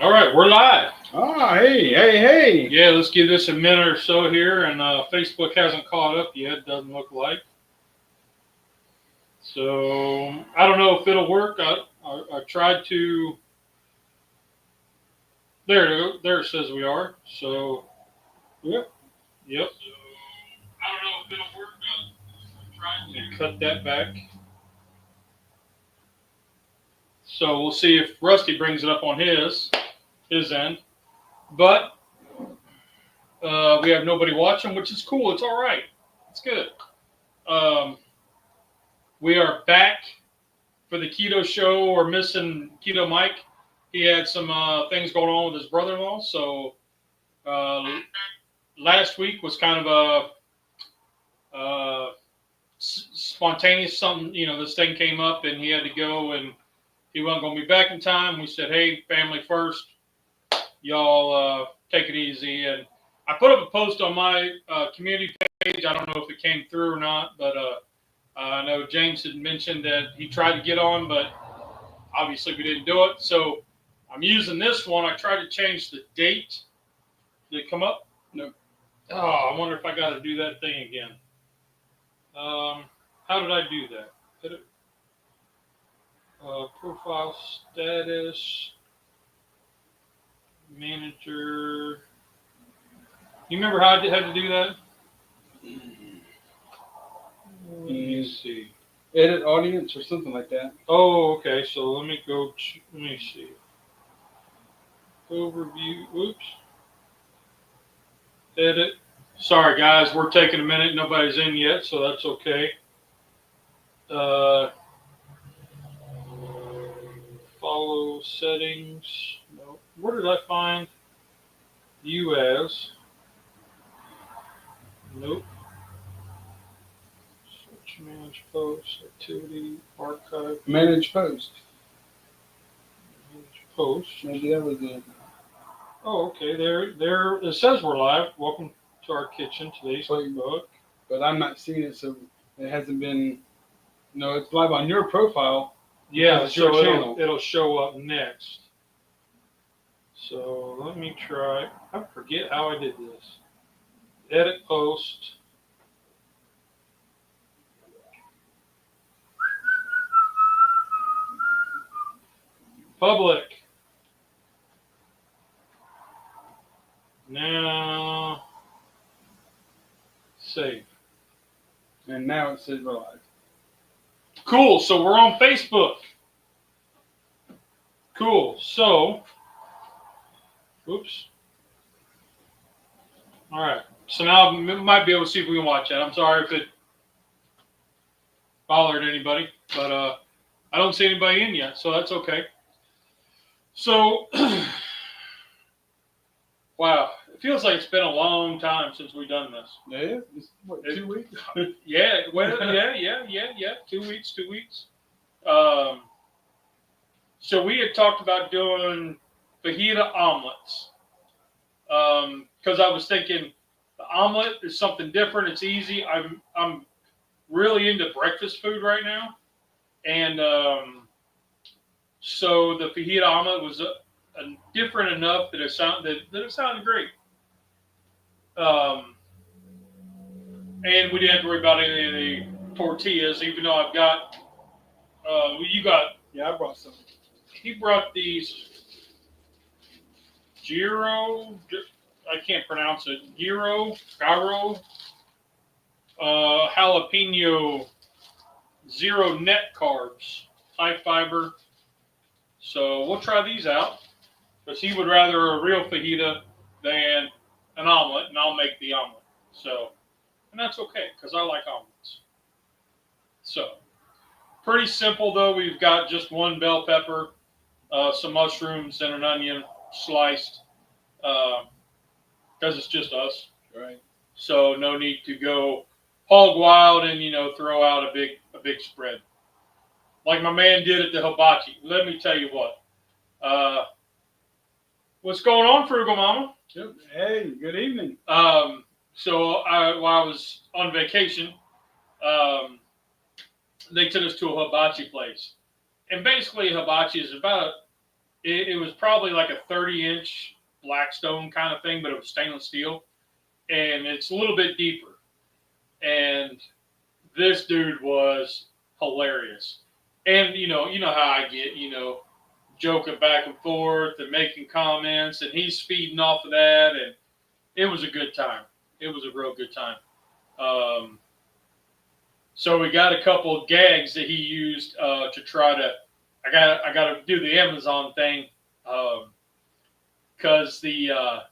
All right, we're live. Ah, hey. Yeah, let's give this a minute or so here, and Facebook hasn't caught up yet, doesn't look like. So I don't know if it'll work. I tried to. There it says we are. So yep. So I don't know if it'll work. I'm trying to cut that back. So we'll see if Rusty brings it up on his end. But we have nobody watching, which is cool. It's all right. It's good. Um, we are back for the keto show. We're missing Keto Mike. He had some things going on with his brother-in-law. So uh, last week was kind of a spontaneous something. This thing came up and he had to go and he wasn't going to be back in time. We said, hey, family first. Y'all take it easy. And I put up a post on my community page. I don't know if it came through or not, but I know James had mentioned that he tried to get on, but obviously we didn't do it. So I'm using this one. I tried to change the date. Did it come up? No. Oh, I wonder if I got to do that thing again. How did I do that? Hit it. Profile status. Manager. You remember how I had to do that? Let me see. Edit audience or something like that. Oh, okay. So let me go. Let me see. Overview. Oops. Edit. Sorry, guys. We're taking a minute. Nobody's in yet, so that's okay. Follow settings. No. Where did I find you as? Nope. Search, manage post, activity, archive. Manage post. Manage post. Maybe that was it. Oh, okay. There. It says we're live. Welcome to our kitchen. Today's book. But I'm not seeing it, so it hasn't been. No, it's live on your profile. Yeah, It's your so channel. it'll show up next. So let me try. I forget how I did this. Edit post. Public. Now save. And now it says we're live. Cool. So we're on Facebook. Cool. So, oops. All right. So now we might be able to see if we can watch that. I'm sorry if it bothered anybody, but I don't see anybody in yet, so that's okay. So, wow, it feels like it's been a long time since we've done this. Yeah, it's what, 2 weeks? Yeah, well, yeah. 2 weeks, 2 weeks. So we had talked about doing fajita omelets. Because I was thinking the omelet is something different. It's easy. I'm really into breakfast food right now, and so the fajita omelet was different enough that it sounded great. And we didn't have to worry about any of the tortillas, even though I've got. You got. Yeah, I brought some. He brought these gyro. I can't pronounce it. Gyro, jalapeno, zero net carbs, high fiber. So we'll try these out. Because he would rather a real fajita than an omelet, and I'll make the omelet. So, and that's okay, because I like omelets. So, pretty simple though. We've got just one bell pepper, some mushrooms, and an onion sliced. Because it's just us. Right. So no need to go hog wild and throw out a big spread. Like my man did at the hibachi. Let me tell you what. What's going on, Frugal Mama? Hey, good evening. So while I was on vacation, they took us to a hibachi place. And basically, a hibachi is about it was probably like a 30-inch Blackstone kind of thing, but it was stainless steel, and it's a little bit deeper. And this dude was hilarious. And you know how I get, joking back and forth and making comments, and he's feeding off of that, and it was a good time. It was a real good time. So we got a couple of gags that he used to try to. I got to do the Amazon thing because the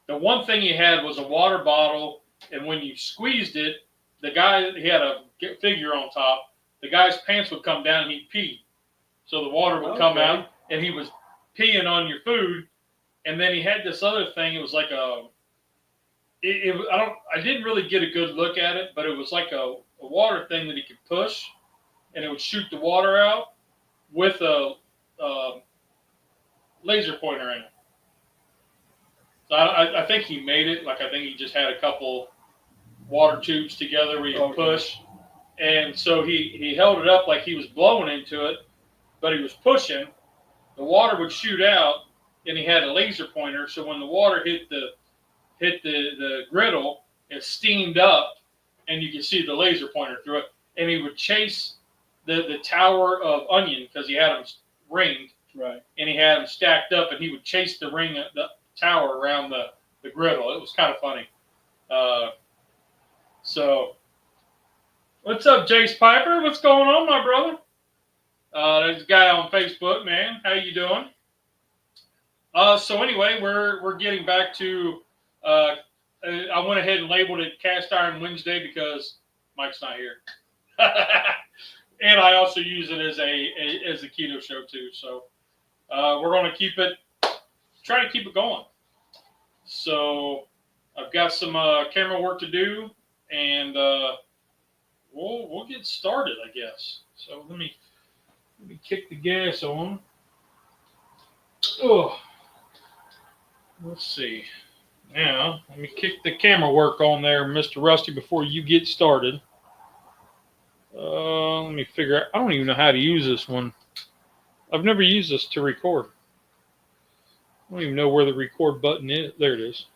one thing he had was a water bottle, and when you squeezed it, the guy he had a figure on top. The guy's pants would come down and he'd pee, so the water would come out, and he was peeing on your food. And then he had this other thing. It was like I didn't really get a good look at it, but it was like a water thing that he could push, and it would shoot the water out with a laser pointer in it. So I think he made it. Like I think he just had a couple water tubes together where you could push, and so he held it up like he was blowing into it, but he was pushing. The water would shoot out, and he had a laser pointer. So when the water hit the griddle, it steamed up, and you could see the laser pointer through it. And he would chase the tower of onion because he had them ringed, right? And he had them stacked up, and he would chase the tower around the griddle. It was kind of funny. So, what's up, Jace Piper? What's going on, my brother? There's a guy on Facebook, man. How you doing? So anyway, we're getting back to. I went ahead and labeled it Cast Iron Wednesday because Mike's not here, and I also use it as a keto show too. So we're going to try to keep it going. So I've got some camera work to do, and we'll get started, I guess. So let me kick the gas on. Oh, let's see. Now, let me kick the camera work on there, Mr. Rusty, before you get started. Let me figure out. I don't even know how to use this one. I've never used this to record. I don't even know where the record button is. There it is.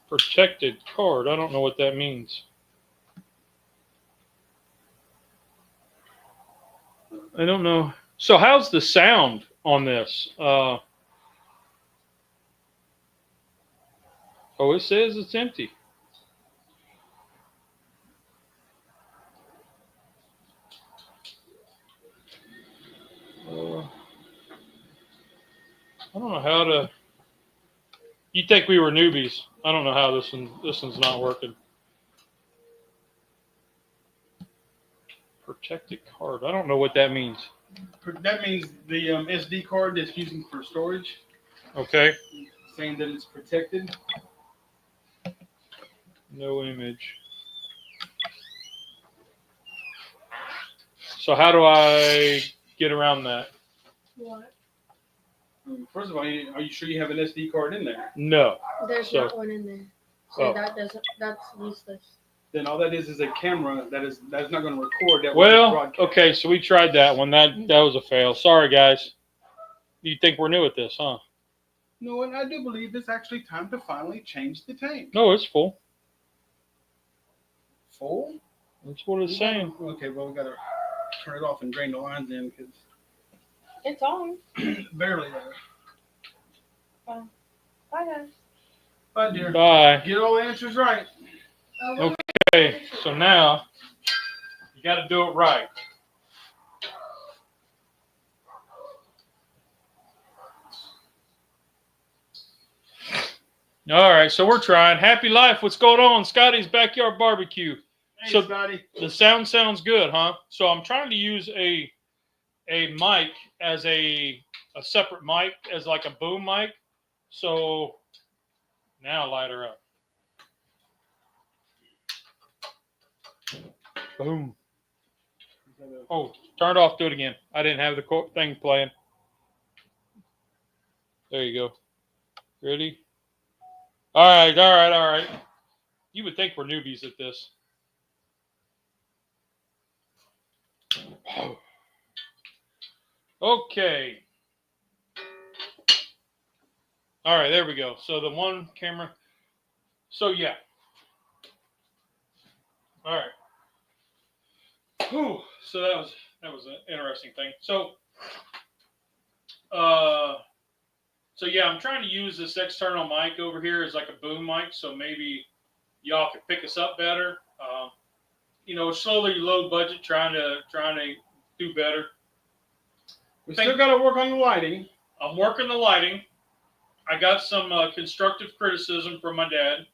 Protected card. I don't know what that means. I don't know. So how's the sound on this? Oh, it says it's empty. I don't know how to. You'd think we were newbies. I don't know how this one's not working. Protected card. I don't know what that means. That means the SD card that's using for storage. Okay. Saying that it's protected. No image. So how do I get around that? What? First of all, are you sure you have an SD card in there? No. There's not one in there. So that's useless. Then all that is a camera that's not going to record that. Well, okay, so we tried that one. That was a fail. Sorry, guys. You think we're new at this, huh? No, and I do believe it's actually time to finally change the tank. No, it's full. Full? That's what it's saying. Okay, well, we got to turn it off and drain the lines in because it's on. Barely there. Bye, guys. Bye, dear. Bye. Get all the answers right. Okay, so now you got to do it right. All right, so we're trying. Happy life. What's going on? Scotty's Backyard Barbecue. Hey, So Scotty. the sound sounds good, huh? So I'm trying to use a mic as a separate mic, as like a boom mic. So now light her up. Boom. Oh, turn it off. Do it again. I didn't have the thing playing. There you go. Ready? All right. You would think we're newbies at this. Okay. All right, there we go. So the one camera. So yeah. All right. Whew. So that was an interesting thing. Uh, so yeah, I'm trying to use this external mic over here as like a boom mic, so maybe y'all could pick us up better. Slowly low budget, trying to do better. We still got to work on the lighting. I'm working the lighting. I got some constructive criticism from my dad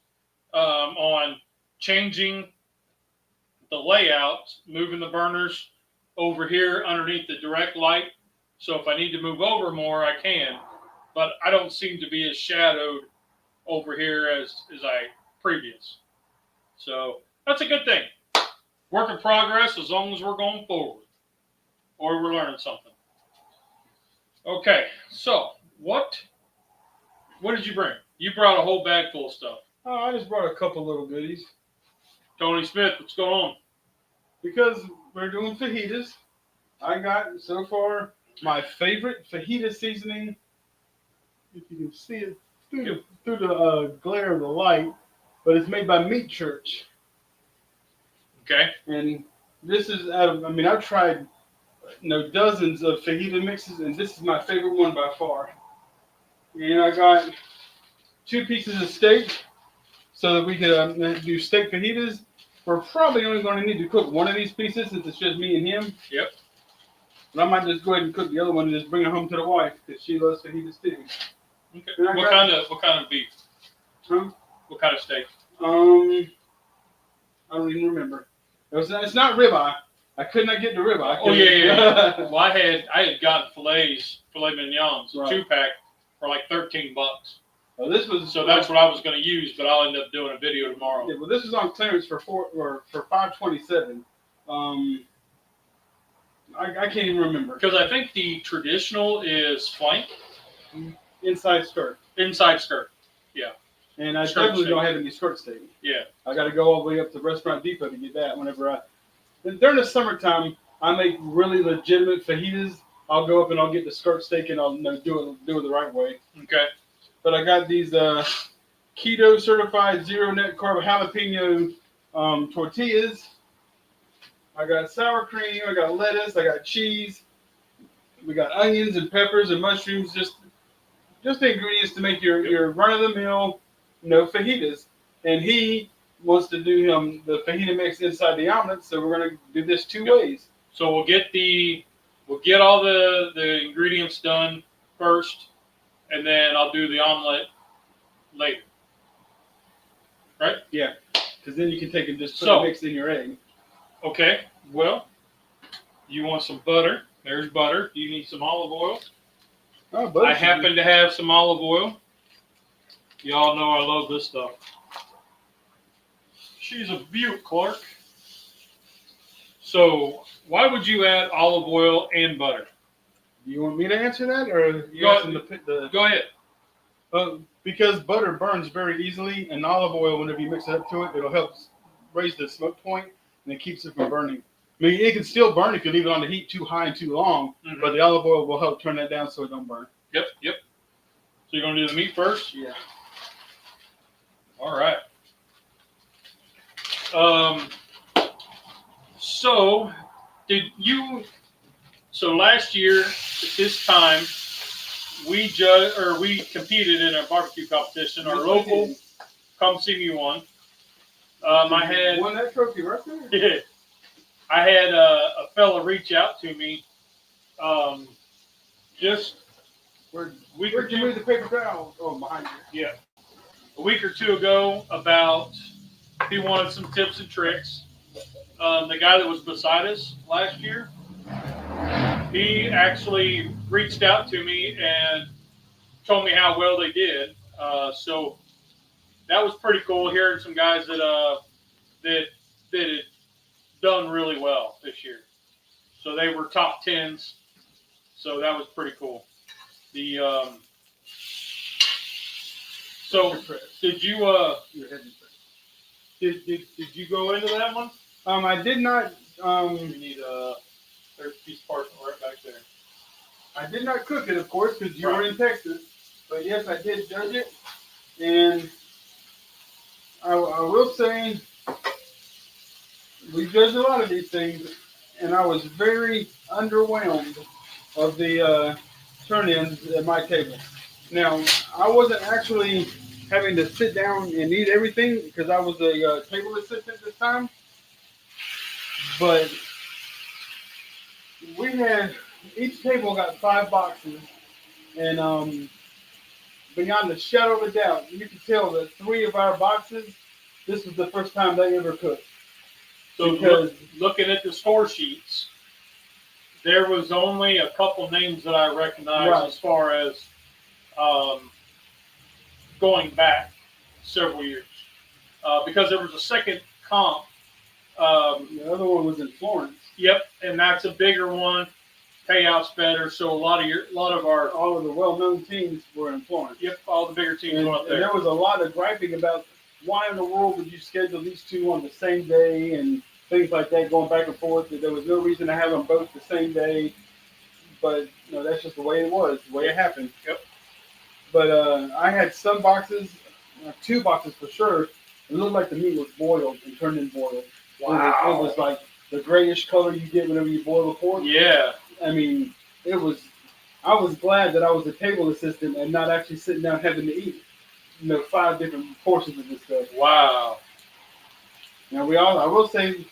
on changing the layout, moving the burners over here underneath the direct light. So if I need to move over more, I can. But I don't seem to be as shadowed over here as I previous. So that's a good thing. Work in progress as long as we're going forward. Or we're learning something. Okay, so what did you bring? You brought a whole bag full of stuff. Oh, I just brought a couple little goodies. Tony Smith, what's going on? Because we're doing fajitas, I got so far my favorite fajita seasoning. If you can see it through the glare of the light, but it's made by Meat Church. Okay. And this is I've tried dozens of fajita mixes, and this is my favorite one by far. And I got 2 pieces of steak so that we could do steak fajitas. We're probably only going to need to cook one of these pieces since it's just me and him. Yep. But I might just go ahead and cook the other one and just bring it home to the wife because she loves fajitas too. Okay. What kind of beef? Huh? What kind of steak? I don't even remember. It's not ribeye. I could not get the ribeye. Oh yeah. Well, I had gotten filet mignons, Right. 2-pack for like $13. Well, this was So that's what I was going to use, but I'll end up doing a video tomorrow. Yeah, well, this is on clearance for $5.27. I can't even remember. Because I think the traditional is flank, Inside skirt. inside skirt. Yeah. And I Skirt definitely steak. don't have any skirt steak. Yeah. I got to go all the way up to Restaurant Depot to get that during the summertime, I make really legitimate fajitas. I'll go up and I'll get the skirt steak and I'll do it the right way. Okay. But I got these keto certified zero net carb jalapeno tortillas. I got sour cream. I got lettuce. I got cheese. We got onions and peppers and mushrooms. Just the ingredients to make your run of the mill, fajitas. And he wants to do the fajita mix inside the omelet, so we're gonna do this 2 ways. So we'll get all the ingredients done first, and then I'll do the omelet later. Right? Yeah, because then you can take and just put the mix in your egg. Okay. Well, you want some butter? There's butter. You need some olive oil. Oh, butter. I happen to have some olive oil. Y'all know I love this stuff. She's a beaut, Clark. So, why would you add olive oil and butter? Do you want me to answer that, or you Go ahead. Because butter burns very easily, and olive oil, whenever you mix it up to it, it'll help raise the smoke point, and it keeps it from burning. I mean, it can still burn if you leave it on the heat too high and too long, but the olive oil will help turn that down so it don't burn. Yep. So you're going to do the meat first? Yeah. All right. So last year at this time, we competed in a barbecue competition. Our local Come See Me won. I had won that trophy right there. Yeah, I had a fella reach out to me. Just Where'd you move the paper towel? Oh, behind you. Yeah, a week or 2 ago about he wanted some tips and tricks. The guy that was beside us last year, he actually reached out to me and told me how well they did. So that was pretty cool hearing some guys that had done really well this year. So they were top 10s. So that was pretty cool. So did you did you go into that one? I did not. You need there's a piece of parchment right back there. I did not cook it, of course, because you were in Texas. But yes, I did judge it, and I will say we judged a lot of these things, and I was very underwhelmed of the turn-ins at my table. Now, I wasn't actually having to sit down and eat everything because I was a table assistant this time, but we had each table got 5 boxes, and beyond the shadow of a doubt, you could tell that 3 of our boxes, this was the first time they ever cooked. So looking at the score sheets, there was only a couple names that I recognized as far as going back several years. Because there was a second comp. The other one was in Florence. Yep, and that's a bigger one. Payouts better, so all of the well-known teams were in Florence. Yep, all the bigger teams went up there. And there was a lot of griping about why in the world would you schedule these two on the same day and things like that, going back and forth. That there was no reason to have them both the same day, but that's just the way it was, the way it happened. Yep. But I had some boxes, 2 boxes for sure. It looked like the meat was boiled and turned in boiled. Wow. It was like the grayish color you get whenever you boil a pork. Yeah. I mean, I was glad that I was a table assistant and not actually sitting down having to eat, 5 different portions of this stuff. Wow. Now I will say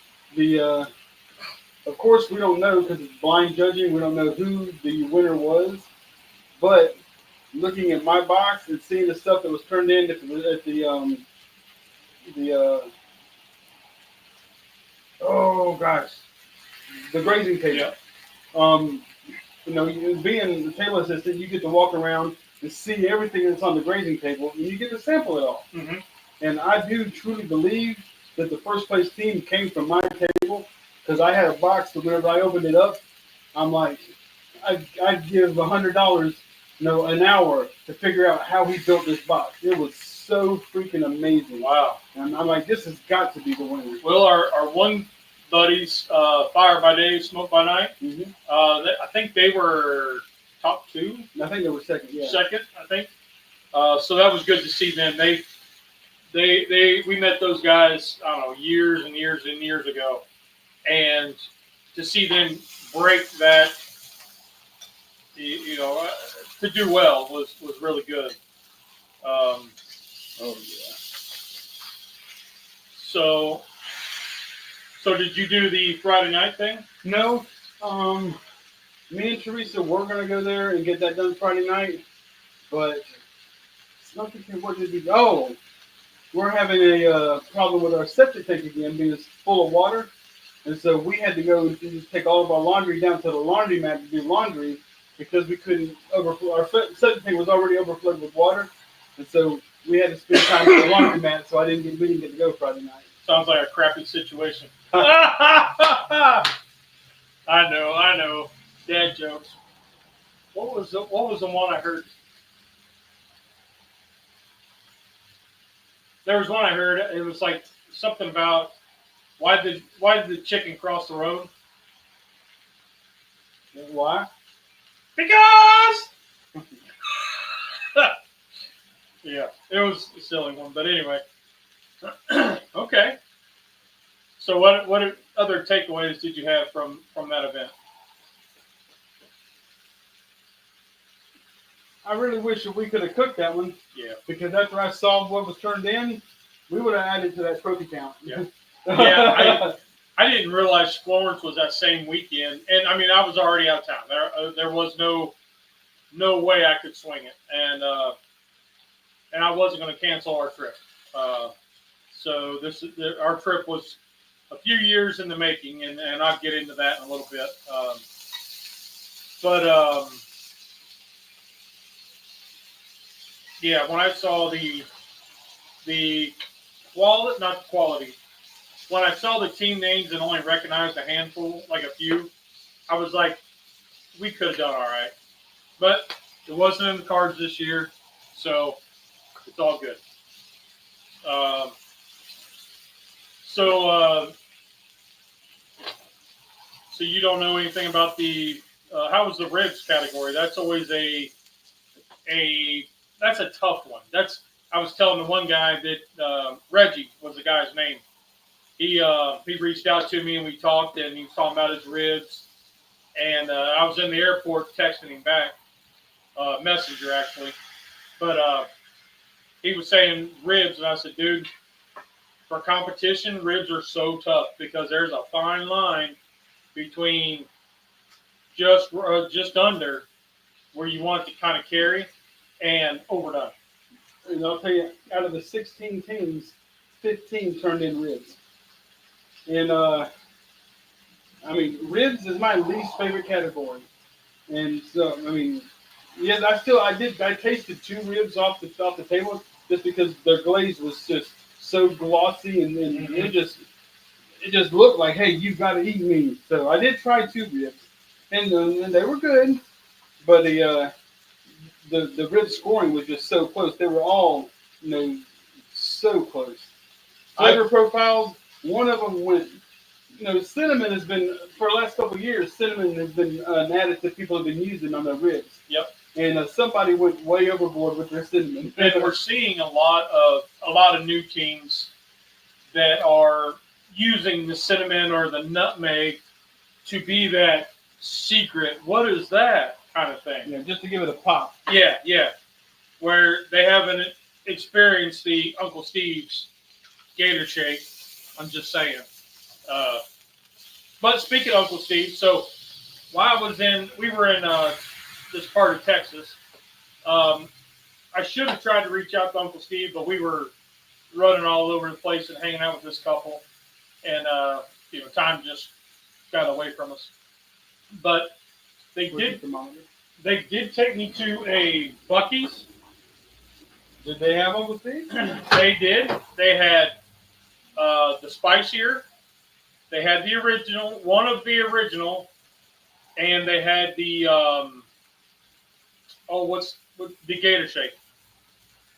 of course we don't know because it's blind judging. We don't know who the winner was, but looking at my box and seeing the stuff that was turned in at the grazing table. Yeah. Being the table assistant, you get to walk around and see everything that's on the grazing table, and you get to sample it all. Mm-hmm. And I do truly believe that the first place team came from my table, because I had a box that whenever I opened it up, I'm like, I'd give $100, an hour to figure out how he built this box. It was so freaking amazing. Wow. And I'm like, this has got to be the winner. Well, our one buddies, Fire by Day, Smoke by Night, Mm-hmm. I think they were top 2. I think they were second, yeah. Second, I think. So that was good to see them. We met those guys, I don't know, years and years and years ago. And to see them break that, to do well was really good. Oh, yeah. So did you do the Friday night thing? No. Me and Teresa were going to go there and get that done Friday night, but what did we do? Oh, we're having a problem with our septic tank again being full of water, and so we had to go and just take all of our laundry down to the laundromat to do laundry because we couldn't overflow. Our septic tank was already overflowed with water, and so we had to spend time at the laundromat. So we didn't get to go Friday night. Sounds like a crappy situation. I know. Dad jokes. What was the one I heard? There was one I heard. It was like something about why did the chicken cross the road? Why? Because. Yeah, it was a silly one, but anyway. Okay. So what other takeaways did you have from that event? I really wish that we could have cooked that one. Yeah. Because after I saw what was turned in, we would have added to that trophy count. Yeah. Yeah. I didn't realize Florence was that same weekend, and I mean I was already out of town. There was no way I could swing it, and I wasn't going to cancel our trip. So our trip was a few years in the making, and I'll get into that in a little bit. Yeah, when I saw the quality, not the quality, when I saw the team names and only recognized a handful, like a few, I was like, we could have done all right. But it wasn't in the cards this year, so it's all good. So you don't know anything about the how was the ribs category? That's always that's a tough one. I was telling the one guy that Reggie was the guy's name. He reached out to me and we talked, and he was talking about his ribs. And I was in the airport texting him back, messenger actually. But he was saying ribs, and I said, dude, for competition, ribs are so tough because there's a fine line between just under where you want it to kind of carry and overdone. And I'll tell you, out of the 16 teams, 15 turned in ribs. And I mean, ribs is my least favorite category. And so, I mean, yes, I tasted 2 ribs off the table just because their glaze was just so glossy, and it just looked like, hey, you've got to eat me. So I did try 2 ribs, and they were good, but the rib scoring was just so close. They were all, so close. Flavor profiles, one of them went. Cinnamon has been, for the last couple of years, cinnamon has been an additive people have been using on their ribs. Yep. And somebody went way overboard with their cinnamon. And we're seeing a lot of new teams that are using the cinnamon or the nutmeg to be that secret, what is that kind of thing. Yeah, just to give it a pop. Yeah. Where they haven't experienced the Uncle Steve's Gator Shake. I'm just saying. But speaking of Uncle Steve, so while we were in this part of Texas, I should have tried to reach out to Uncle Steve, but we were running all over the place and hanging out with this couple, and time just got away from us. But they did take me to a Buc-ee's. Did they have Uncle Steve? They did. They had the spicier. They had the original, one of the original, and they had the the Gator Shake.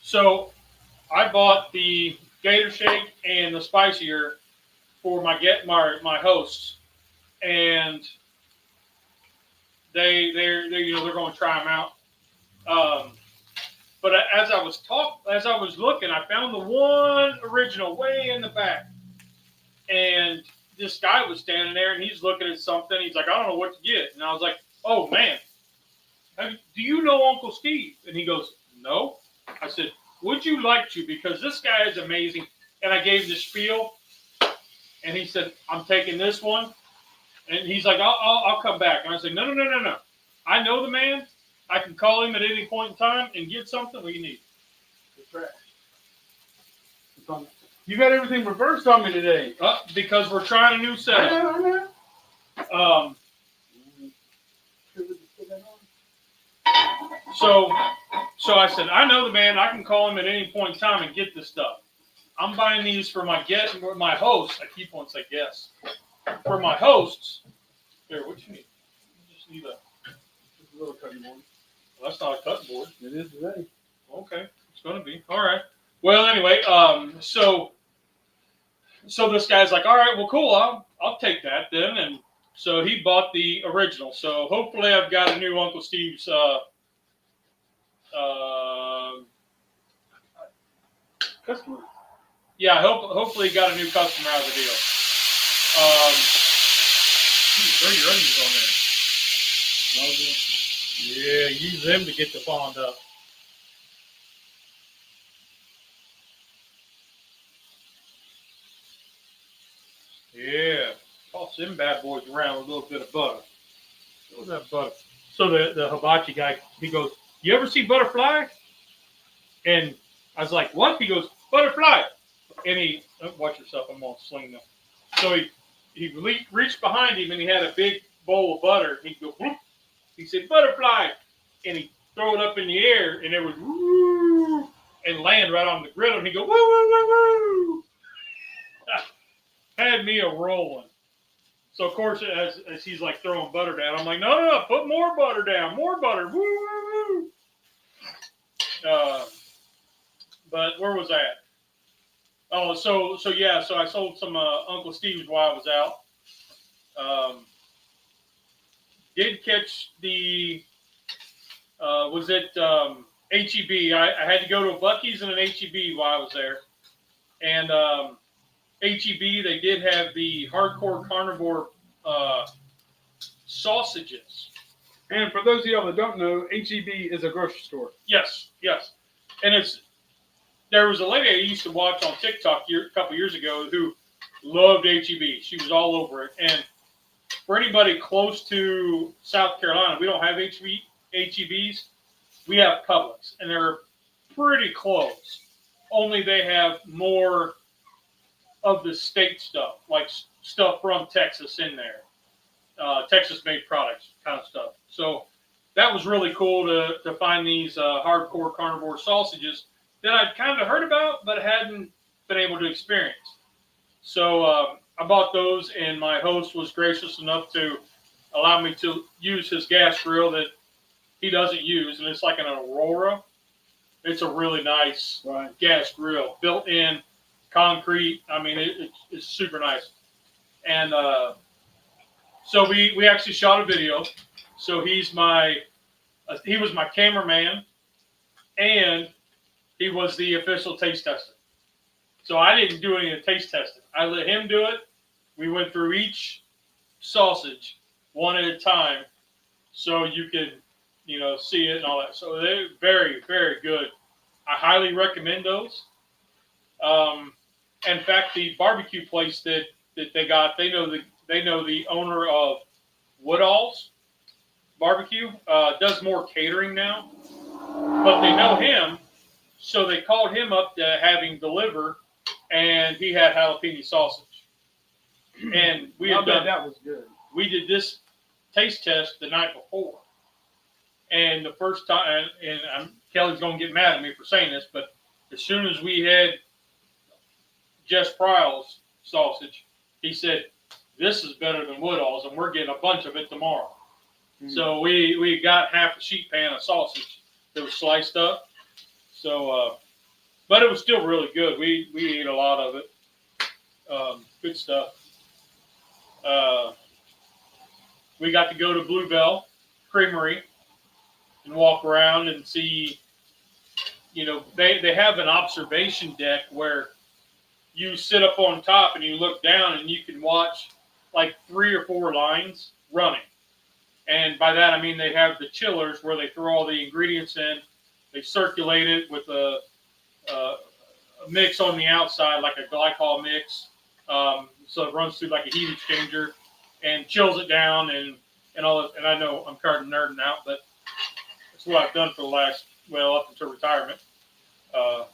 So I bought the Gator Shake and the spicier for my hosts, and they're going to try them out. But as I was looking, I found the one original way in the back, and this guy was standing there, and he's looking at something. He's like, I don't know what to get. And I was like, oh, man, do you know Uncle Steve? And he goes, no. I said, would you like to? Because this guy is amazing. And I gave the spiel, and he said, I'm taking this one. And he's like, I'll come back. And I said, no. I know the man. I can call him at any point in time and get something we need. That's right. You got everything reversed on me today. Because we're trying a new setup. I know. So I said, I know the man. I can call him at any point in time and get this stuff. I'm buying these for my hosts. I keep on saying guests. For my hosts. Here, what you need? You just need a little cutting board. Well, that's not a cutting board. It is today. Okay, it's going to be. All right. Well, anyway, so this guy's like, all right, well, cool. I'll take that then. And so he bought the original. So hopefully I've got a new Uncle Steve's customer. Yeah, hopefully he got a new customer out of the deal. Throw your onions on there. Yeah, use them to get the fond up. Yeah, toss them bad boys around with a little bit of butter. What was that butter? So the hibachi guy, he goes, you ever see butterfly? And I was like, what? He goes, butterfly. And he, watch yourself, I'm going to sling them. So he reached behind him and he had a big bowl of butter. He'd go, whoop. He said, butterfly. And he'd throw it up in the air and it would woo and land right on the griddle. And he'd go, woo, woo, woo, woo. Had me a rolling. So, of course, as he's like throwing butter down, I'm like, no, put more butter down, more butter. Woo, woo, woo. But where was I at? Oh, so I sold some Uncle Steve's while I was out. did catch the, was it HEB? I had to go to a Buc-ee's and an HEB while I was there. And HEB, they did have the hardcore carnivore sausages. And for those of y'all that don't know, HEB is a grocery store. Yes, yes. And there was a lady I used to watch on TikTok a couple years ago who loved HEB. She was all over it. And for anybody close to South Carolina, we don't have HEBs. We have Publix, and they're pretty close. Only they have more of the state stuff, like stuff from Texas in there. Texas-made products kind of stuff. So that was really cool to find these hardcore carnivore sausages that I'd kind of heard about, but hadn't been able to experience. So I bought those, and my host was gracious enough to allow me to use his gas grill that he doesn't use, and it's like an Aurora. It's a really nice gas grill, built in concrete. I mean, it's super nice. And so we actually shot a video. So he was my cameraman, and he was the official taste tester. So I didn't do any of the taste testing. I let him do it. We went through each sausage one at a time, so you could, see it and all that. So they're very, very good. I highly recommend those. In fact, the barbecue place that they got, they know the owner of Woodall's Barbecue, does more catering now, but they know him, so they called him up to have him deliver, and he had jalapeno sausage. And that was good. We did this taste test the night before, and the first time, and Kelly's gonna get mad at me for saying this, but as soon as we had Jess Pryle's sausage, he said, "This is better than Woodall's, and we're getting a bunch of it tomorrow." So we got half a sheet pan of sausage that was sliced up. So, but it was still really good. We ate a lot of it. Good stuff. We got to go to Bluebell Creamery and walk around and see. They have an observation deck where you sit up on top and you look down and you can watch like 3 or 4 lines running. And by that, I mean they have the chillers where they throw all the ingredients in. They circulate it with a mix on the outside, like a glycol mix. So it runs through like a heat exchanger and chills it down and all that. And I know I'm kind of nerding out, but that's what I've done for the last, up until retirement.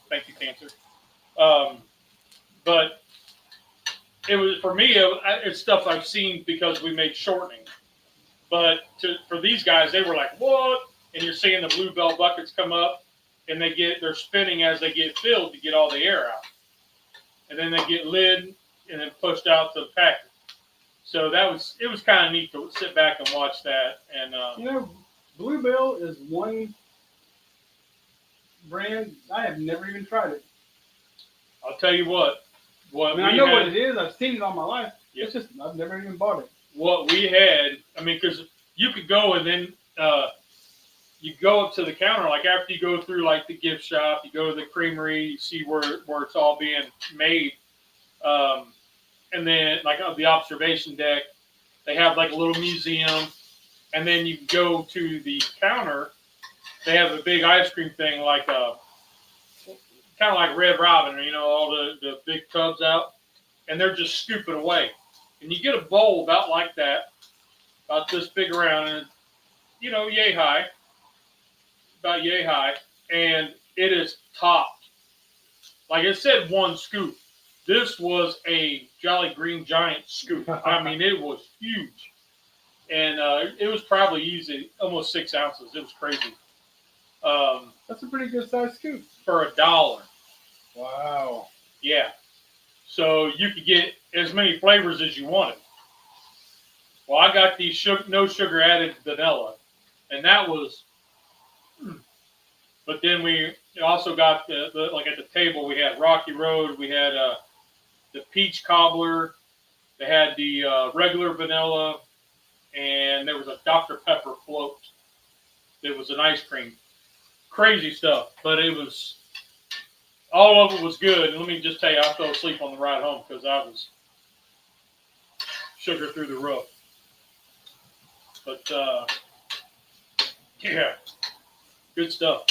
Thank you, cancer. But it was, for me, it's stuff I've seen because we make shortening. But for these guys, they were like, what? And you're seeing the Bluebell buckets come up, and they're spinning as they get filled to get all the air out. And then they get lid and then pushed out to the packet. So it was kind of neat to sit back and watch that. And Bluebell is one brand I have never even tried it. I'll tell you what. I know what it is. I've seen it all my life. Yep. It's just I've never even bought it. What we had, because you could go and then you go up to the counter, like after you go through like the gift shop, you go to the creamery, you see where it's all being made. And then like the observation deck, they have like a little museum. And then you go to the counter, they have a big ice cream thing like kind of like Red Robin, all the big tubs out. And they're just scooping away. And you get a bowl about like that, about this big around, and yay high, about yay high, and it is topped. Like it said, 1 scoop. This was a Jolly Green Giant scoop. I mean, it was huge, and it was probably easy, almost 6 ounces. It was crazy. That's a pretty good sized scoop for $1. Wow. Yeah. So you could get as many flavors as you wanted. Well, I got the no sugar added vanilla, and that was. But then we also got the like at the table we had Rocky Road, we had the peach cobbler, they had the regular vanilla, and there was a Dr. Pepper float. It was an ice cream. Crazy stuff, but it was, all of it was good. And let me just tell you, I fell asleep on the ride home because I was sugar through the roof. But, yeah, good stuff.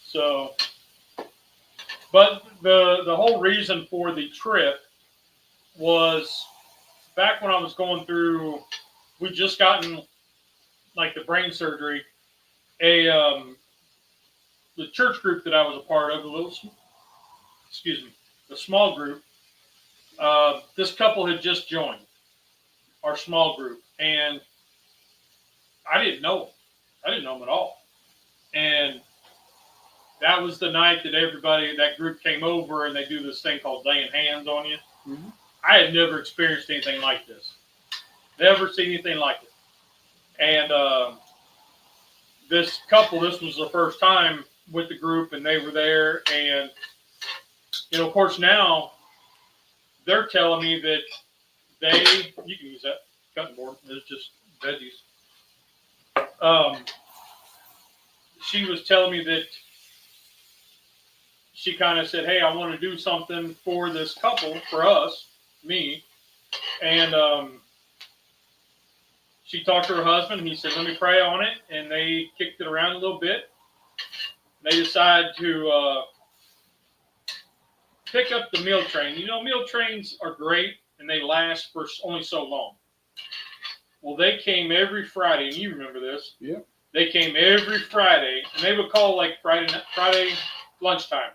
So, but the whole reason for the trip was back when I was going through, we just gotten like the brain surgery, the church group that I was a part of, a small group, this couple had just joined our small group, and I didn't know them. I didn't know them at all. And that was the night that that group came over, and they do this thing called laying hands on you. Mm-hmm. I had never experienced anything like this. Never seen anything like it. And this couple, this was the first time with the group, and they were there. And, of course, now they're telling me that you can use that cutting board. It's just veggies. She was telling me that she kind of said, hey, I want to do something for this couple, for us, me. And she talked to her husband, and he said, let me pray on it. And they kicked it around a little bit. They decided to pick up the meal train. Meal trains are great, and they last for only so long. Well, they came every Friday, and you remember this. Yeah. They came every Friday, and they would call like Friday lunchtime.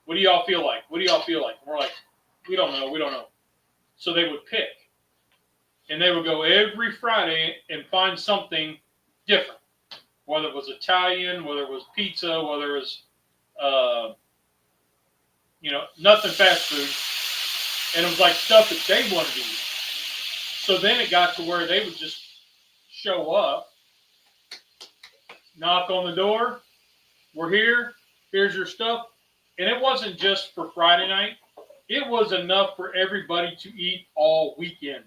What do y'all feel like? What do y'all feel like? And we're like, we don't know. So they would pick. And they would go every Friday and find something different. Whether it was Italian, whether it was pizza, whether it was, nothing fast food. And it was like stuff that they wanted to eat. So then it got to where they would just show up, knock on the door, we're here, here's your stuff. And it wasn't just for Friday night. It was enough for everybody to eat all weekend.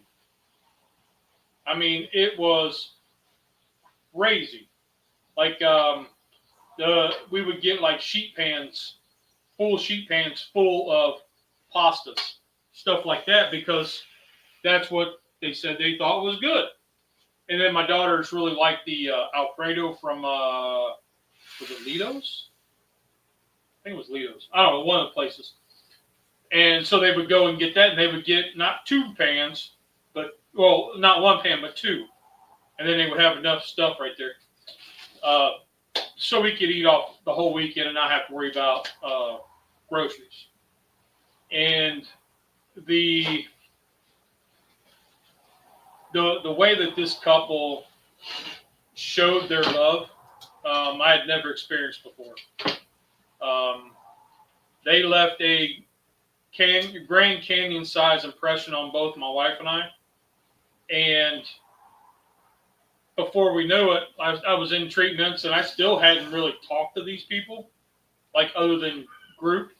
I mean, it was crazy. Like, we would get like sheet pans full of pastas, stuff like that, because that's what they said they thought was good. And then my daughters really liked the Alfredo from, was it Lido's? I think it was Lido's. I don't know, one of the places. And so they would go and get that, and they would get not 2 pans, not 1 pan, but 2. And then they would have enough stuff right there. So we could eat off the whole weekend and not have to worry about groceries. And the way that this couple showed their love, I had never experienced before. They left a Grand Canyon size impression on both my wife and I. And before we knew it, I was in treatments, and I still hadn't really talked to these people, like other than group.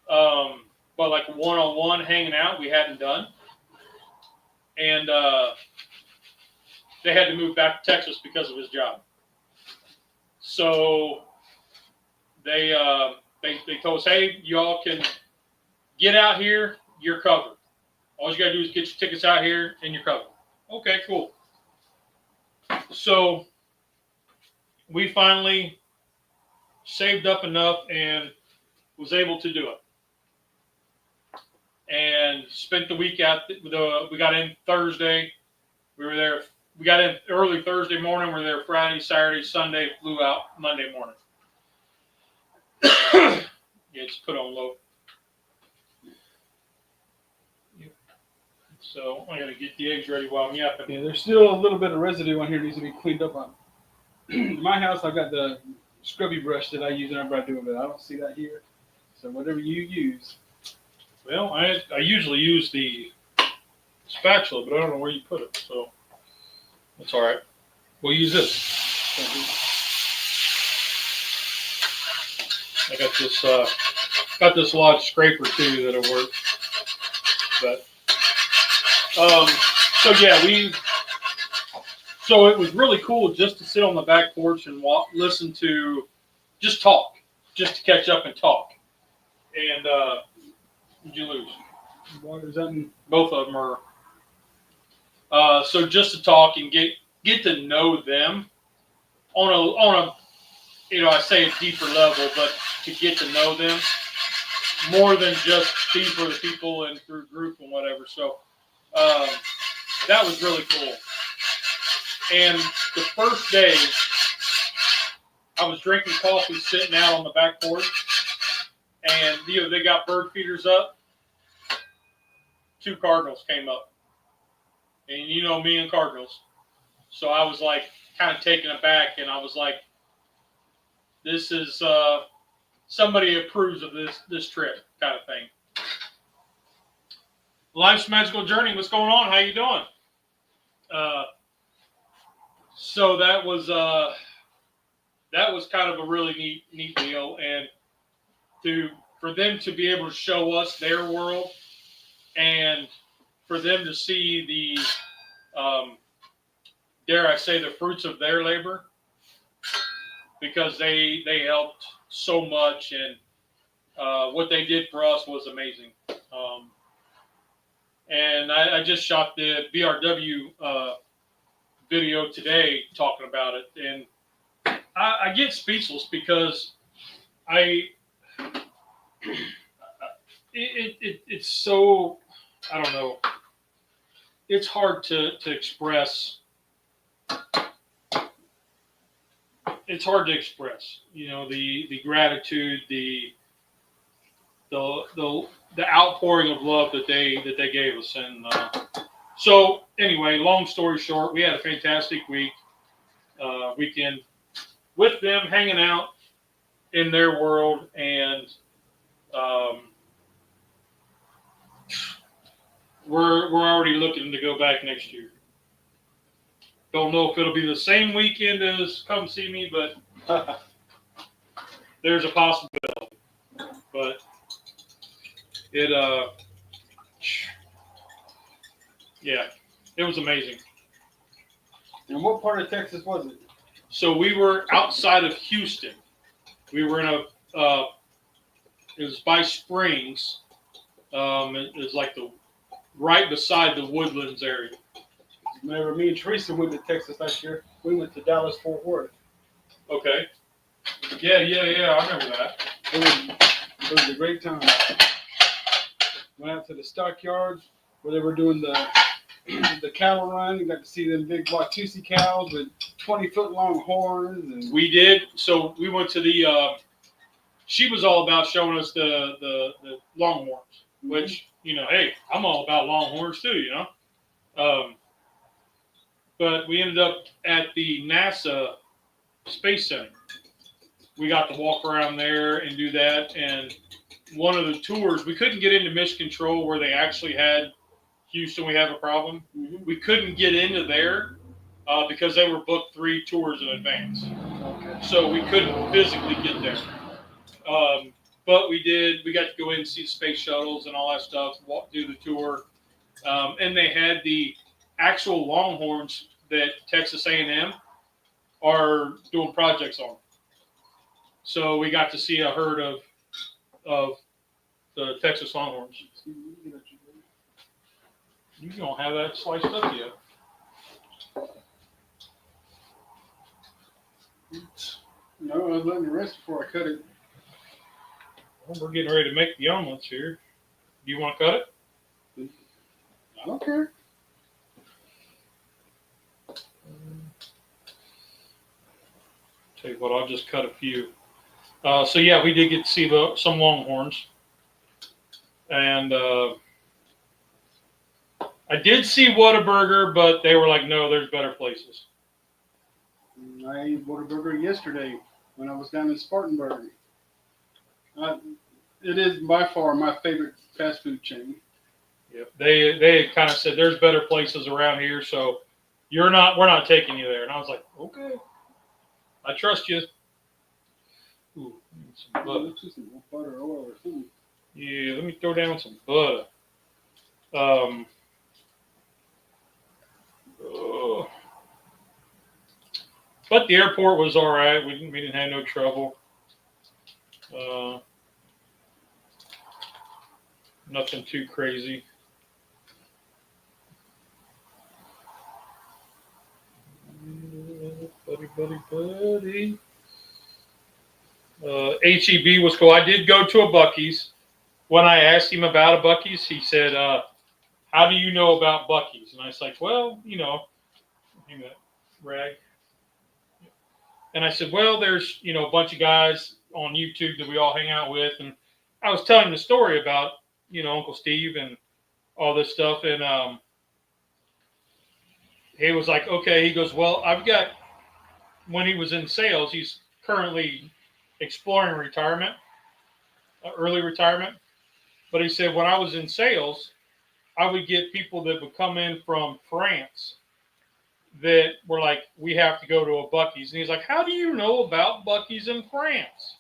But like one-on-one hanging out, we hadn't done. And they had to move back to Texas because of his job. So they told us, hey, y'all can get out here, you're covered. All you got to do is get your tickets out here, and you're covered. Okay, cool. So we finally saved up enough and was able to do it. And spent the week out. We got in Thursday. We were there. We got in early Thursday morning. We were there Friday, Saturday, Sunday. Flew out Monday morning. Yeah, it's put on low. So I got to get the eggs ready while I'm yapping. Yeah, there's still a little bit of residue on here that needs to be cleaned up on. In my house, I've got the scrubby brush that I use whenever I do it, but I don't see that here. So whatever you use. Well, I usually use the spatula, but I don't know where you put it, so that's all right. We'll use this. I got this large scraper too that'll work. But So yeah, So it was really cool just to sit on the back porch and listen to, just talk, just to catch up and talk. And did you lose? What is that? Both of them are. So just to talk and get to know them on a I say a deeper level, but to get to know them more than just be for the people and through group and whatever. So that was really cool. And the first day, I was drinking coffee sitting out on the back porch, and they got bird feeders up. 2 cardinals came up, and me and cardinals. So I was like kind of taken aback, and I was like, "This is somebody approves of this trip kind of thing." Life's magical journey. What's going on? How you doing? So that was kind of a really neat deal, and for them to be able to show us their world, and for them to see the dare I say the fruits of their labor, because they helped so much, and what they did for us was amazing. And I just shot the BRW video today talking about it, and I get speechless because it's so, I don't know, it's hard to express. It's hard to express, the gratitude, the outpouring of love that they gave us. And so anyway, long story short, we had a fantastic weekend with them, hanging out in their world, and we're already looking to go back next year. Don't know if it'll be the same weekend as Come See Me, but there's a possibility. But it it was amazing. And what part of Texas was it? So we were outside of Houston. We were in it was by Springs. It was like right beside the Woodlands area. Whenever me and Teresa went to Texas last year, we went to Dallas Fort Worth. Okay. Yeah. I remember that. It was a great time. Went out to the stockyards where they were doing the cattle run. You got to see them big Watusi cows with 20-foot long horns. And we did. So we went to the. She was all about showing us the longhorns, which hey, I'm all about longhorns too, But we ended up at the NASA Space Center. We got to walk around there and do that. And one of the tours, we couldn't get into Mission Control where they actually had Houston, we have a problem. Mm-hmm. We couldn't get into there because they were booked 3 tours in advance. Okay. So we couldn't physically get there. But we did. We got to go in and see the space shuttles and all that stuff, do the tour. And they had the actual longhorns that Texas A&M are doing projects on. So we got to see a herd of the Texas Longhorns. You don't have that sliced up yet. No, I was letting it rest before I cut it. Well, we're getting ready to make the omelets here. Do you want to cut it? I don't care. Tell you what, I'll just cut a few. So yeah, we did get to see some Longhorns, and I did see Whataburger, but they were like, no, there's better places. I ate Whataburger yesterday when I was down in Spartanburg. It is by far my favorite fast food chain. Yep. They kind of said there's better places around here, so we're not taking you there. And I was like, okay, I trust you. Ooh, some butter. Some butter or oil or something. Yeah, let me throw down some butter. Oh. But the airport was all right. We didn't have no trouble. Nothing too crazy. Buddy. HEB was cool. I did go to a Buc-ee's. When I asked him about a Buc-ee's, he said, how do you know about Buc-ee's? And I was like, well, rag. And I said, well, there's, a bunch of guys on YouTube that we all hang out with. And I was telling the story about, Uncle Steve and all this stuff. And he was like, okay. He goes, well, when he was in sales, he's currently exploring retirement, early retirement. But he said, when I was in sales, I would get people that would come in from France that were like, we have to go to a Buc-ee's. And he's like, how do you know about Buc-ee's in France?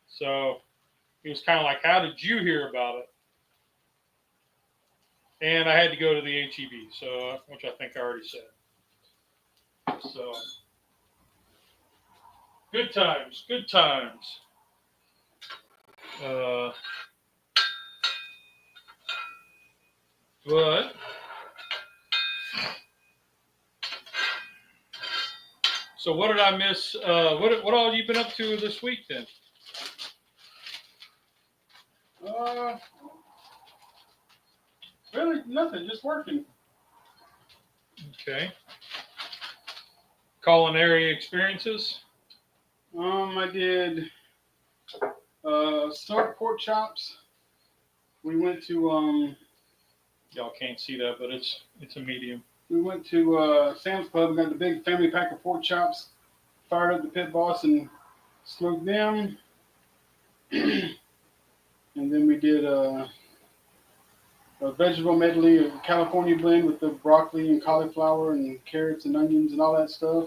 So he was kind of like, how did you hear about it? And I had to go to the HEB, so which I think I already said. So good times. But so what did I miss? What all have you been up to this week then? Really nothing, just working. Okay. Culinary experiences? I did smoked pork chops. We went to Y'all can't see that, but it's a medium. We went to Sam's Club and got the big family pack of pork chops. Fired up the pit boss and smoked them. And then we did a vegetable medley, a California blend with the broccoli and cauliflower and carrots and onions and all that stuff.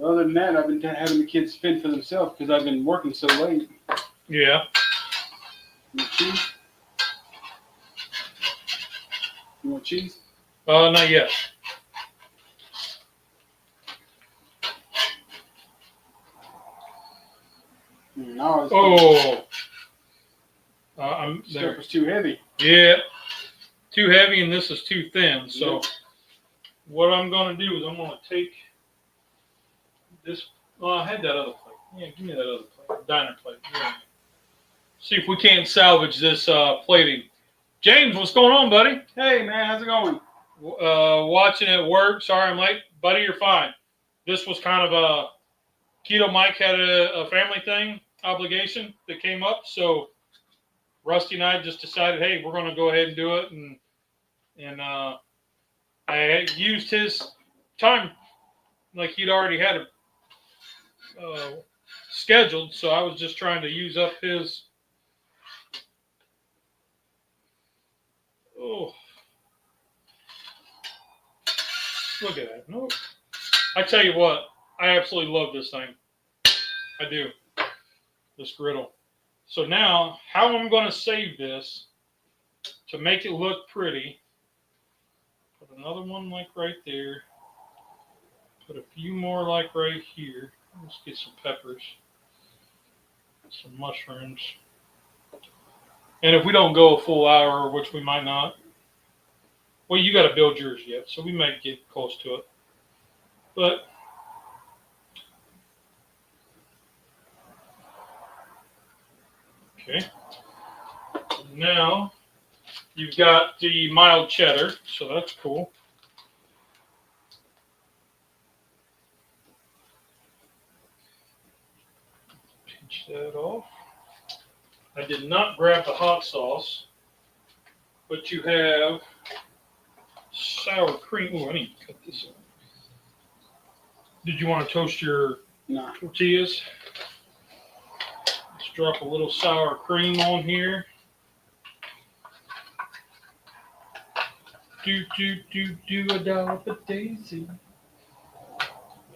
Other than that, I've been having the kids fend for themselves because I've been working so late. Yeah. You want cheese? You want cheese? Not yet. No, stuff was too heavy. Yeah, too heavy, and this is too thin. So what I'm going to do is I'm going to take this. Well, I had that other plate. Yeah, give me that other plate, diner plate. Yeah. See if we can't salvage this plating. James, what's going on, buddy? Hey, man, how's it going? Watching at work. Sorry I'm late. Buddy, you're fine. This was kind of a Keto Mike had a family thing obligation that came up, so Rusty and I just decided, hey, we're going to go ahead and do it, and I used his time like he'd already had it scheduled, so I was just trying to use up his. Oh, look at that! No, I tell you what, I absolutely love this thing. I do. This griddle. So now, how I'm going to save this to make it look pretty, put another one like right there, put a few more like right here. Let's get some peppers, some mushrooms. And if we don't go a full hour, which we might not, well, you got to build yours yet, so we might get close to it. But okay. Now you've got the mild cheddar, so that's cool. Pinch that off. I did not grab the hot sauce, but you have sour cream. Oh, I need to cut this up. Did you want to toast your tortillas? Let's drop a little sour cream on here. Do a dollop of daisy.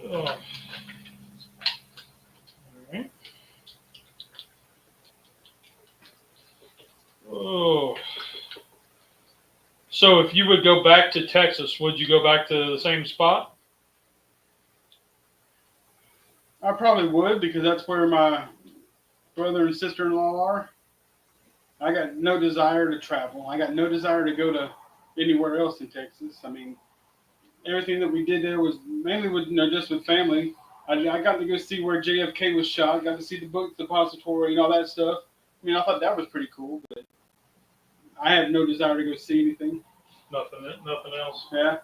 Oh. All right. Oh. So if you would go back to Texas, would you go back to the same spot? I probably would, because that's where my brother and sister-in-law are. I got no desire to travel. I got no desire to go to anywhere else in Texas. I mean, everything that we did there was mainly with, just with family. I got to go see where JFK was shot. Got to see the book depository and all that stuff. I mean, I thought that was pretty cool, but I have no desire to go see anything. Nothing else. Yeah.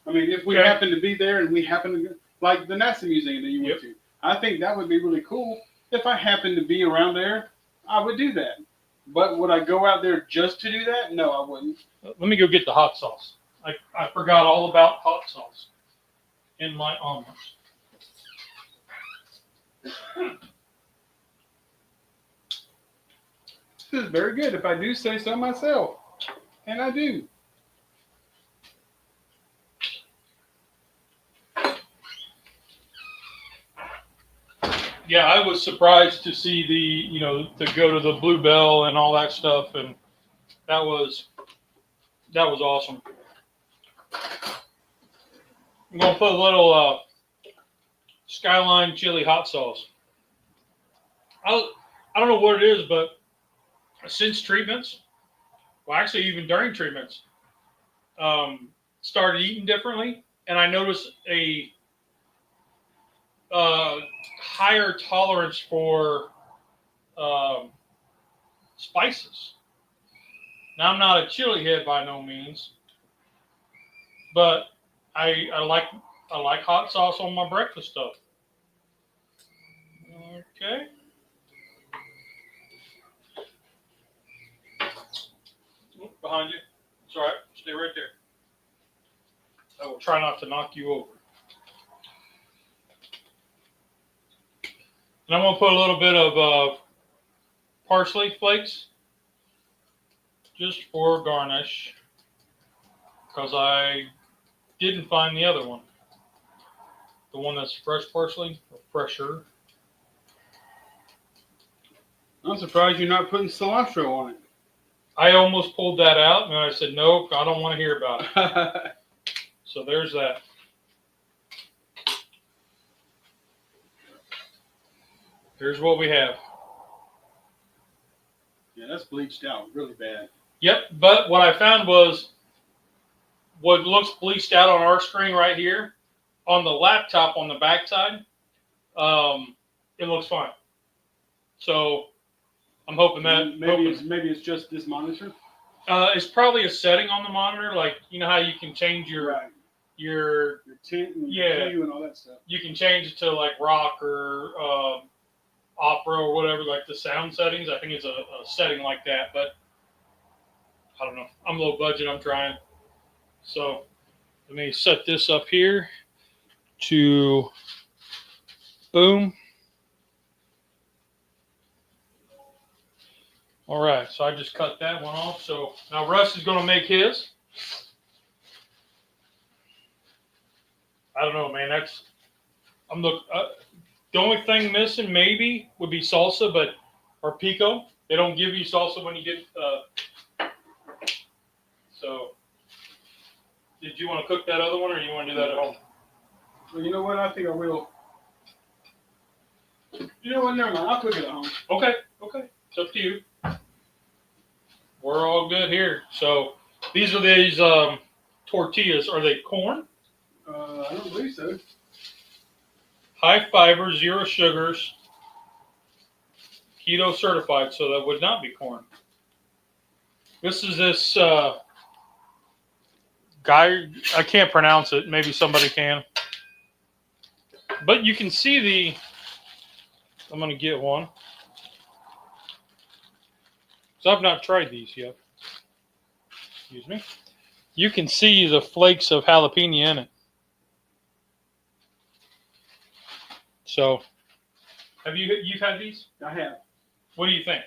I mean, if we happen to be there and we happen to go, like the NASA museum that you went to, I think that would be really cool. If I happened to be around there, I would do that. But would I go out there just to do that? No, I wouldn't. Let me go get the hot sauce. I forgot all about hot sauce in my omelets. This is very good, if I do say so myself. And I do. Yeah, I was surprised to see to go to the Bluebell and all that stuff, and that was awesome. I'm gonna put a little Skyline chili hot sauce. I don't know what it is, but since treatments, well, actually even during treatments, started eating differently, and I noticed a higher tolerance for spices. Now, I'm not a chili head by no means, but I like hot sauce on my breakfast stuff. Okay. Oop, behind you. It's all right. Stay right there. I will try not to knock you over. And I'm going to put a little bit of parsley flakes just for garnish, because I didn't find the other one. The one that's fresh parsley, or fresher. I'm surprised you're not putting cilantro on it. I almost pulled that out, and I said, nope, I don't want to hear about it. So there's that. Here's what we have. Yeah, that's bleached out really bad. Yep, but what I found was what looks bleached out on our screen right here, on the laptop on the backside, it looks fine. So I'm hoping that maybe it's just this monitor. It's probably a setting on the monitor, like you know how you can change your tint and yeah, hue and all that stuff. You can change it to like rock or opera or whatever, like the sound settings. I think it's a setting like that, but I don't know. I'm low budget. I'm trying. So let me set this up here to boom. All right, so I just cut that one off. So now Russ is going to make his. I don't know, man. The only thing missing maybe would be salsa, or pico. They don't give you salsa when you get. So, did you want to cook that other one, or you want to do that at home? Well, you know what? I think I will. You know what? Never mind. I'll cook it at home. Okay. It's up to you. We're all good here. So, these are tortillas. Are they corn? I don't believe so. High fiber, 0 sugars, keto certified, so that would not be corn. This is this guy, I can't pronounce it, maybe somebody can. But you can see I'm going to get one. So I've not tried these yet. Excuse me. You can see the flakes of jalapeno in it. So, you've had these? I have. What do you think?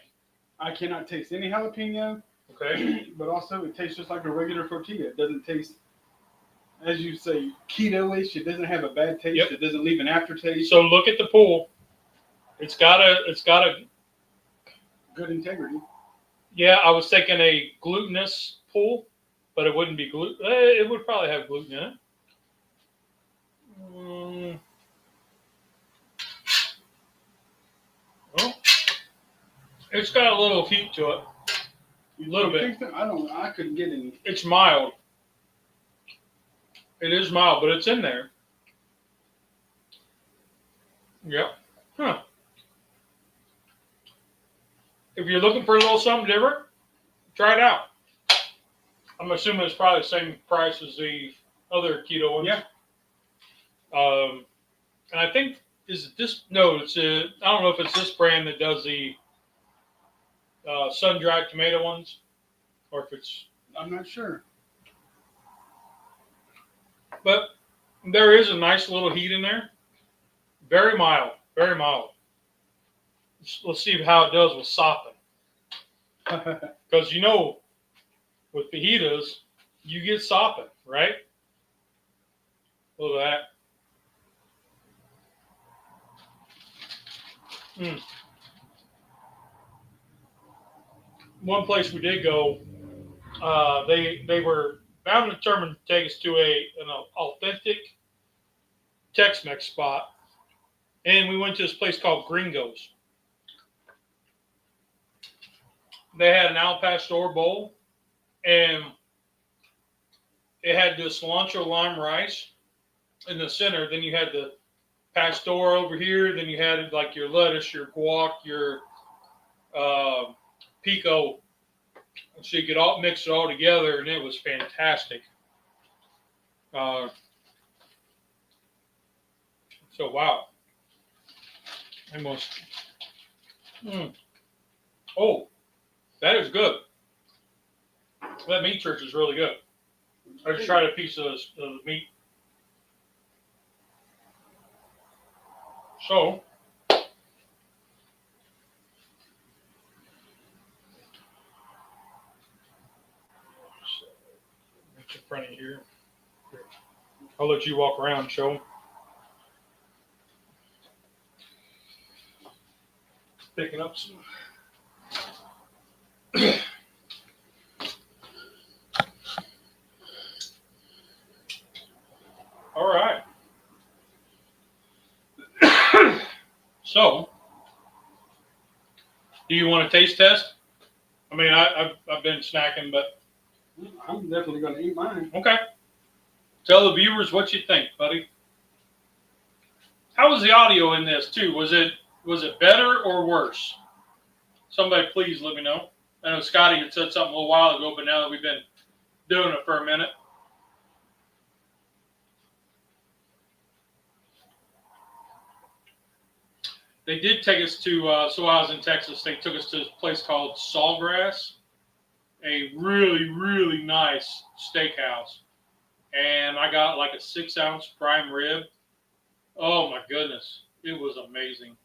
I cannot taste any jalapeno. Okay. But also, it tastes just like a regular tortilla. It doesn't taste, as you say, keto-ish. It doesn't have a bad taste. Yep. It doesn't leave an aftertaste. So look at the pool. It's got a good integrity. Yeah, I was thinking a glutinous pool, but it wouldn't be gluten. It would probably have gluten in it. Well, it's got a little heat to it. A little bit. I couldn't get any. It's mild. It is mild, but it's in there. Yep. Huh. If you're looking for a little something different, try it out. I'm assuming it's probably the same price as the other keto ones. Yeah. And I think is this no, it's I don't know if it's this brand that does the sun-dried tomato ones, or if it's. I'm not sure. But there is a nice little heat in there. Very mild. Very mild. Let's see how it does with sopping. Because with fajitas, you get sopping, right? Look at that. One place we did go, they were bound and determined to take us to an authentic Tex-Mex spot, and we went to this place called Gringo's. They had an al pastor bowl, and it had this cilantro lime rice in the center. Then you had the pastor over here. Then you had like your lettuce, your guac, your pico. So you could all mix it all together, and it was fantastic. So wow, almost. Oh, that is good. That meat church is really good. I just tried a piece of the meat. So, get in front of you here. I'll let you walk around and show them. Picking up some. All right. So, do you want a taste test? I mean, I've been snacking, but I'm definitely going to eat mine. okay. Tell the viewers what you think, buddy. How was the audio in this too? Was it better or worse? Somebody please let me know. I know Scotty had said something a little while ago, but now that we've been doing it for a minute. They did take us to, so I was in Texas, they took us to a place called Sawgrass, a really, really nice steakhouse. And I got like a 6-ounce prime rib. Oh my goodness. It was amazing.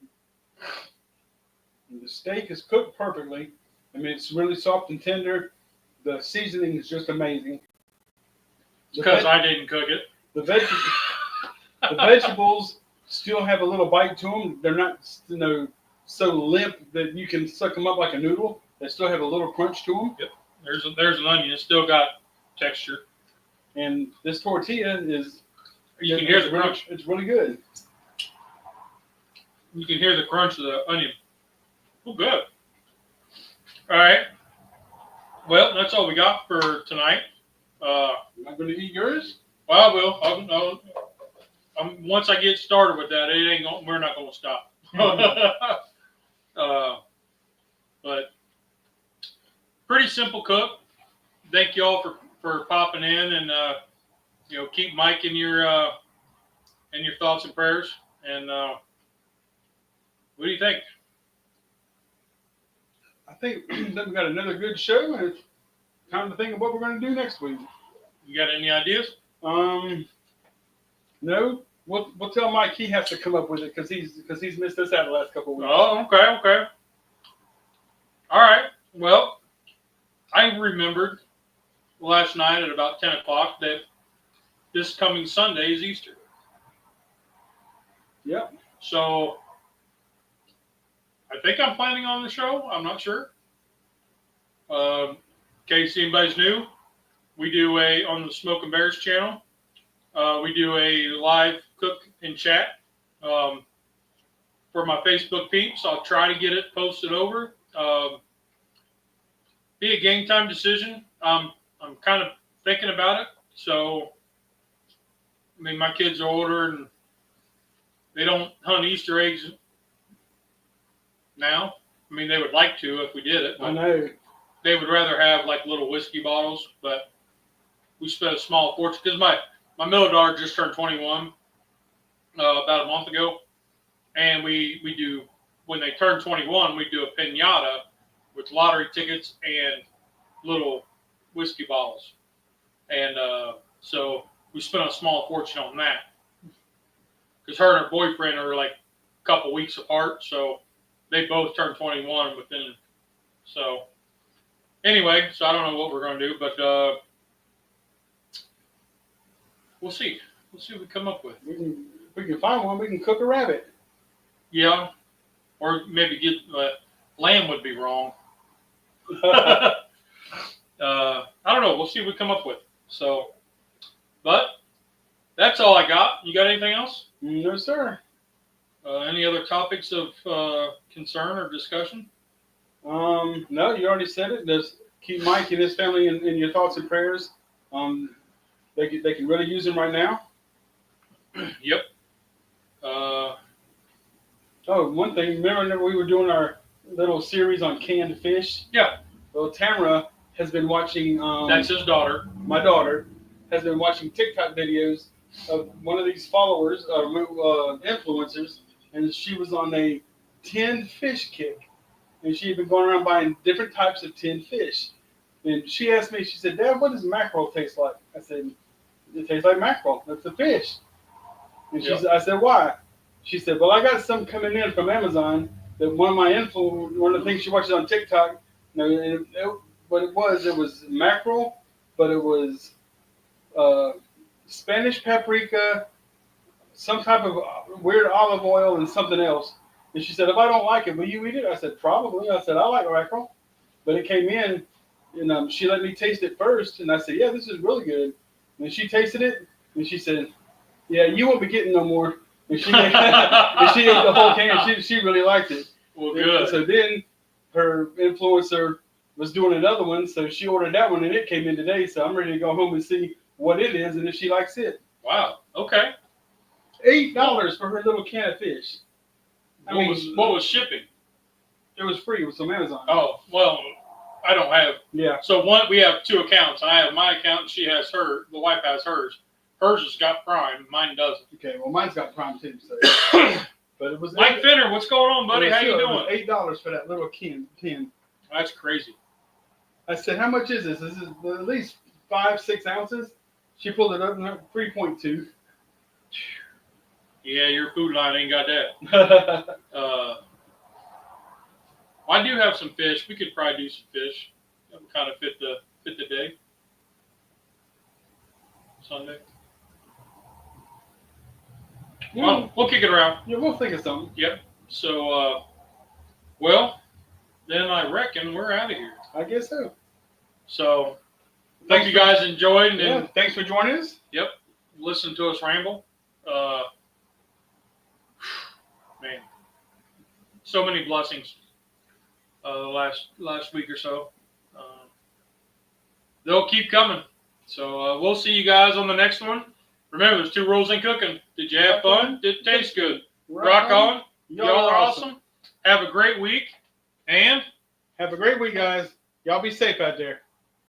And the steak is cooked perfectly. I mean, it's really soft and tender. The seasoning is just amazing. Because I didn't cook it. The vegetables still have a little bite to them. They're not, so limp that you can suck them up like a noodle. They still have a little crunch to them. Yep. There's an onion. It's still got texture. And this tortilla is. You can hear the crunch. It's really good. You can hear the crunch of the onion. Oh, good. All right. Well, that's all we got for tonight. Am I going to eat yours? Well, I will. Once I get started with that, we're not going to stop. But pretty simple cook. Thank you all for popping in, and keep Mike in your thoughts and prayers. And what do you think? I think that we got another good show, and it's time to think of what we're going to do next week. You got any ideas? No. We'll tell Mike he has to come up with it because he's missed us out the last couple of weeks. Oh, okay. All right. Well, I remembered last night at about 10 o'clock that this coming Sunday is Easter. Yep. So I think I'm planning on the show. I'm not sure. In case anybody's new, we do on the Smoke and Bears channel. We do a live cook and chat for my Facebook peeps. I'll try to get it posted over. Be a game time decision. I'm kind of thinking about it. So, I mean, my kids are older and they don't hunt Easter eggs now. I mean, they would like to if we did it. I know. They would rather have like little whiskey bottles, but we spent a small fortune because my middle daughter just turned 21 about a month ago, and we do, when they turn 21, we do a piñata with lottery tickets and little whiskey bottles, and so we spent a small fortune on that because her and her boyfriend are like a couple weeks apart, so they both turned 21 within. So anyway, so I don't know what we're going to do, but we'll see. We'll see what we come up with. We can find one. We can cook a rabbit. Yeah, or maybe get lamb would be wrong. I don't know. We'll see what we come up with. So, but that's all I got. You got anything else? No, sir. Any other topics of concern or discussion? No, you already said it. Just keep Mike and his family in your thoughts and prayers. They can really use him right now. Yep. One thing. Remember we were doing our little series on canned fish? Yeah. Well, Tamara has been watching. That's his daughter. My daughter has been watching TikTok videos of one of these followers, influencers, and she was on a tinned fish kick. And she had been going around buying different types of tinned fish. And she asked me, she said, Dad, what does mackerel taste like? I said, it tastes like mackerel. That's a fish. And I said, why? She said, well, I got some coming in from Amazon that one of the things she watches on TikTok, what it was mackerel, but it was Spanish paprika, some type of weird olive oil, and something else. And she said, if I don't like it, will you eat it? I said, probably. I said, I like mackerel. But it came in, and she let me taste it first. And I said, yeah, this is really good. And she tasted it, and she said, yeah, you won't be getting no more. And she ate the whole can. She really liked it. Well, good. And so then her influencer was doing another one, so she ordered that one, and it came in today. So I'm ready to go home and see what it is and if she likes it. Wow. Okay. $8 for her little can of fish. What was shipping? It was free. It was from Amazon. Oh, well, I don't have. Yeah. So we have two accounts. I have my account, and she has her. The wife has hers. Hers has got Prime. Mine doesn't. Okay. Well, mine's got Prime too. So. But it was Mike Finner. What's going on, buddy? How you doing? $8 for that little can. That's crazy. I said, how much is this? This is at least 5-6 ounces. She pulled it up, 3.2. Yeah, your food line ain't got that. I do have some fish. We could probably do some fish. That would kind of fit the day. Sunday. Yeah. We'll kick it around. Yeah, we'll think of something. Yep. So, well, then I reckon we're out of here. I guess so. So, hope you guys enjoyed. And thanks for joining us. Yep. Listen to us ramble. Man, so many blessings last week or so. They'll keep coming. So we'll see you guys on the next one. Remember, there's 2 rules in cooking. Did you have fun? Did it taste good? Rock on. Y'all are awesome. Have a great week. And have a great week, guys. Y'all be safe out there.